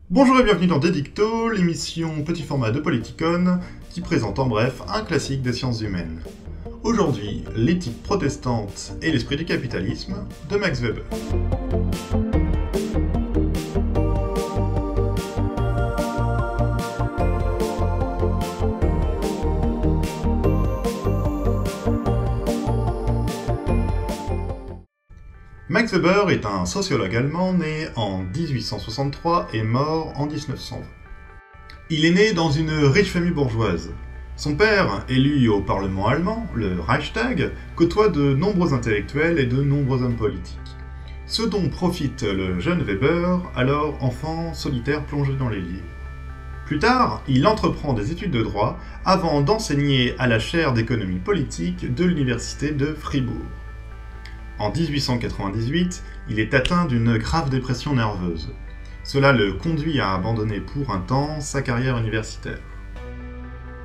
Bonjour et bienvenue dans Dédicto, l'émission petit format de Politicon qui présente en bref un classique des sciences humaines. Aujourd'hui, l'éthique protestante et l'esprit du capitalisme de Max Weber. Max Weber est un sociologue allemand né en 1863 et mort en 1920. Il est né dans une riche famille bourgeoise. Son père, élu au Parlement allemand, le Reichstag, côtoie de nombreux intellectuels et de nombreux hommes politiques. Ce dont profite le jeune Weber, alors enfant solitaire plongé dans les livres. Plus tard, il entreprend des études de droit avant d'enseigner à la chaire d'économie politique de l'université de Fribourg. En 1898, il est atteint d'une grave dépression nerveuse. Cela le conduit à abandonner pour un temps sa carrière universitaire.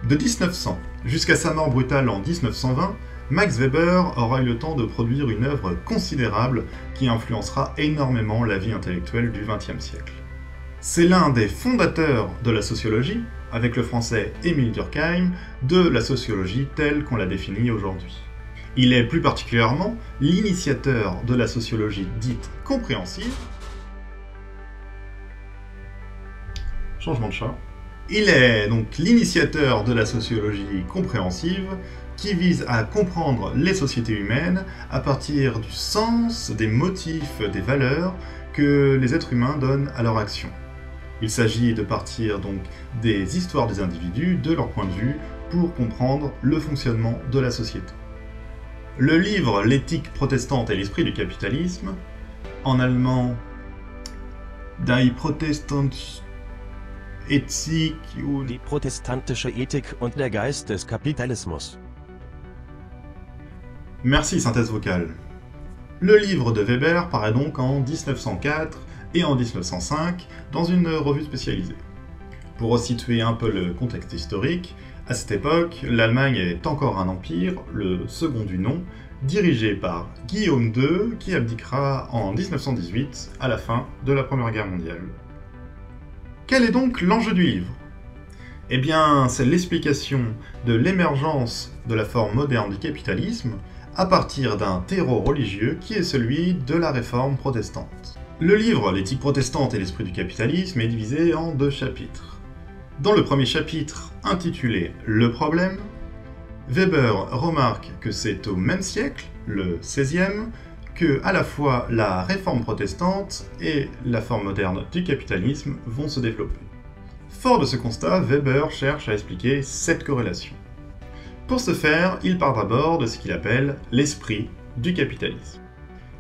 De 1900 jusqu'à sa mort brutale en 1920, Max Weber aura eu le temps de produire une œuvre considérable qui influencera énormément la vie intellectuelle du XXe siècle. C'est l'un des fondateurs de la sociologie, avec le français Émile Durkheim, de la sociologie telle qu'on la définit aujourd'hui. Il est plus particulièrement l'initiateur de la sociologie dite compréhensive. Changement de chat. Il est donc l'initiateur de la sociologie compréhensive qui vise à comprendre les sociétés humaines à partir du sens, des motifs, des valeurs que les êtres humains donnent à leur action. Il s'agit de partir donc des histoires des individus, de leur point de vue, pour comprendre le fonctionnement de la société. Le livre L'éthique protestante et l'esprit du capitalisme, en allemand Die protestantische Ethik und Die protestantische Ethik und der Geist des Kapitalismus. Merci, synthèse vocale. Le livre de Weber paraît donc en 1904 et en 1905 dans une revue spécialisée. Pour resituer un peu le contexte historique, à cette époque, l'Allemagne est encore un empire, le second du nom, dirigé par Guillaume II qui abdiquera en 1918 à la fin de la Première Guerre mondiale. Quel est donc l'enjeu du livre ? Eh bien, c'est l'explication de l'émergence de la forme moderne du capitalisme à partir d'un terreau religieux qui est celui de la réforme protestante. Le livre L'éthique protestante et l'esprit du capitalisme est divisé en deux chapitres. Dans le premier chapitre, intitulé « Le problème », Weber remarque que c'est au même siècle, le XVIe, que à la fois la réforme protestante et la forme moderne du capitalisme vont se développer. Fort de ce constat, Weber cherche à expliquer cette corrélation. Pour ce faire, il part d'abord de ce qu'il appelle l'esprit du capitalisme.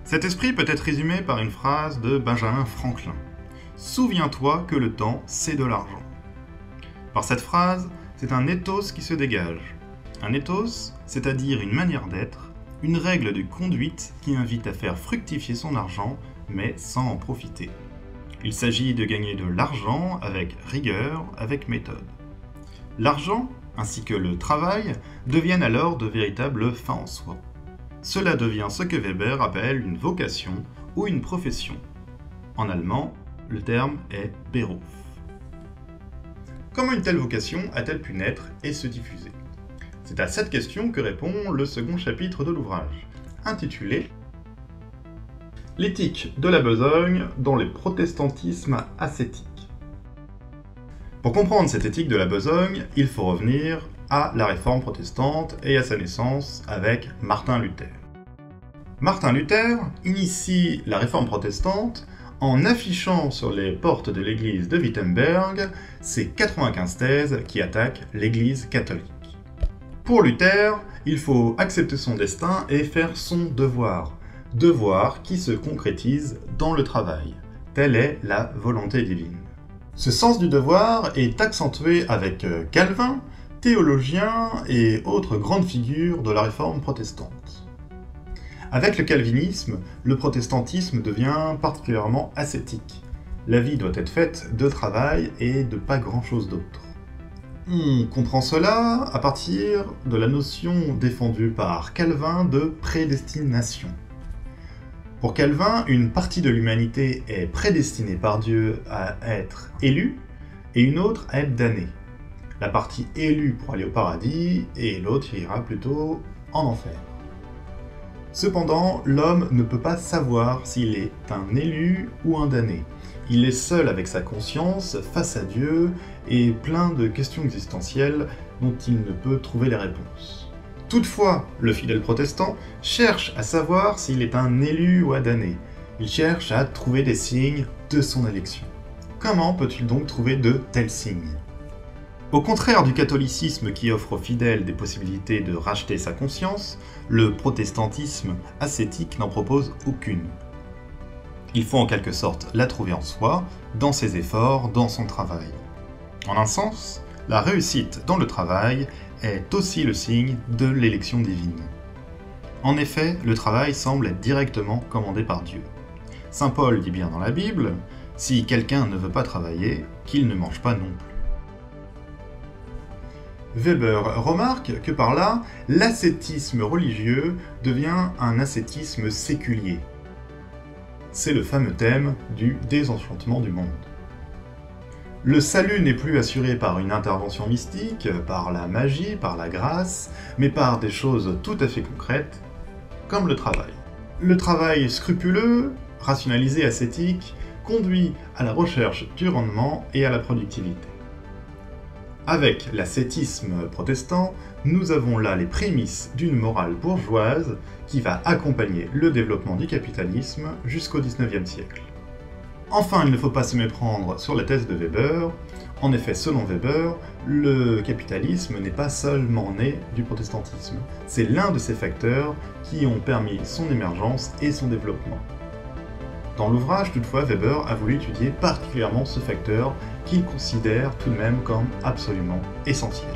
Cet esprit peut être résumé par une phrase de Benjamin Franklin. « Souviens-toi que le temps, c'est de l'argent ». Par cette phrase, c'est un ethos qui se dégage. Un ethos, c'est-à-dire une manière d'être, une règle de conduite qui invite à faire fructifier son argent, mais sans en profiter. Il s'agit de gagner de l'argent avec rigueur, avec méthode. L'argent, ainsi que le travail, deviennent alors de véritables fins en soi. Cela devient ce que Weber appelle une vocation ou une profession. En allemand, le terme est Beruf. Comment une telle vocation a-t-elle pu naître et se diffuser ? C'est à cette question que répond le second chapitre de l'ouvrage, intitulé « L'éthique de la besogne dans le protestantisme ascétique ». Pour comprendre cette éthique de la besogne, il faut revenir à la réforme protestante et à sa naissance avec Martin Luther. Martin Luther initie la réforme protestante en affichant sur les portes de l'église de Wittenberg ses 95 thèses qui attaquent l'église catholique. Pour Luther, il faut accepter son destin et faire son devoir. Devoir qui se concrétise dans le travail. Telle est la volonté divine. Ce sens du devoir est accentué avec Calvin, théologien et autres grandes figures de la réforme protestante. Avec le calvinisme, le protestantisme devient particulièrement ascétique. La vie doit être faite de travail et de pas grand-chose d'autre. On comprend cela à partir de la notion défendue par Calvin de prédestination. Pour Calvin, une partie de l'humanité est prédestinée par Dieu à être élue et une autre à être damnée. La partie élue pour aller au paradis et l'autre ira plutôt en enfer. Cependant, l'homme ne peut pas savoir s'il est un élu ou un damné. Il est seul avec sa conscience, face à Dieu, et plein de questions existentielles dont il ne peut trouver les réponses. Toutefois, le fidèle protestant cherche à savoir s'il est un élu ou un damné. Il cherche à trouver des signes de son élection. Comment peut-il donc trouver de tels signes ? Au contraire du catholicisme qui offre aux fidèles des possibilités de racheter sa conscience, le protestantisme ascétique n'en propose aucune. Il faut en quelque sorte la trouver en soi, dans ses efforts, dans son travail. En un sens, la réussite dans le travail est aussi le signe de l'élection divine. En effet, le travail semble être directement commandé par Dieu. Saint Paul dit bien dans la Bible, « Si quelqu'un ne veut pas travailler, qu'il ne mange pas non plus ». Weber remarque que par là, l'ascétisme religieux devient un ascétisme séculier. C'est le fameux thème du désenchantement du monde. Le salut n'est plus assuré par une intervention mystique, par la magie, par la grâce, mais par des choses tout à fait concrètes, comme le travail. Le travail scrupuleux, rationalisé, ascétique, conduit à la recherche du rendement et à la productivité. Avec l'ascétisme protestant, nous avons là les prémices d'une morale bourgeoise qui va accompagner le développement du capitalisme jusqu'au XIXe siècle. Enfin, il ne faut pas se méprendre sur la thèse de Weber. En effet, selon Weber, le capitalisme n'est pas seulement né du protestantisme. C'est l'un de ces facteurs qui ont permis son émergence et son développement. Dans l'ouvrage, toutefois, Weber a voulu étudier particulièrement ce facteur qu'il considère tout de même comme absolument essentiel.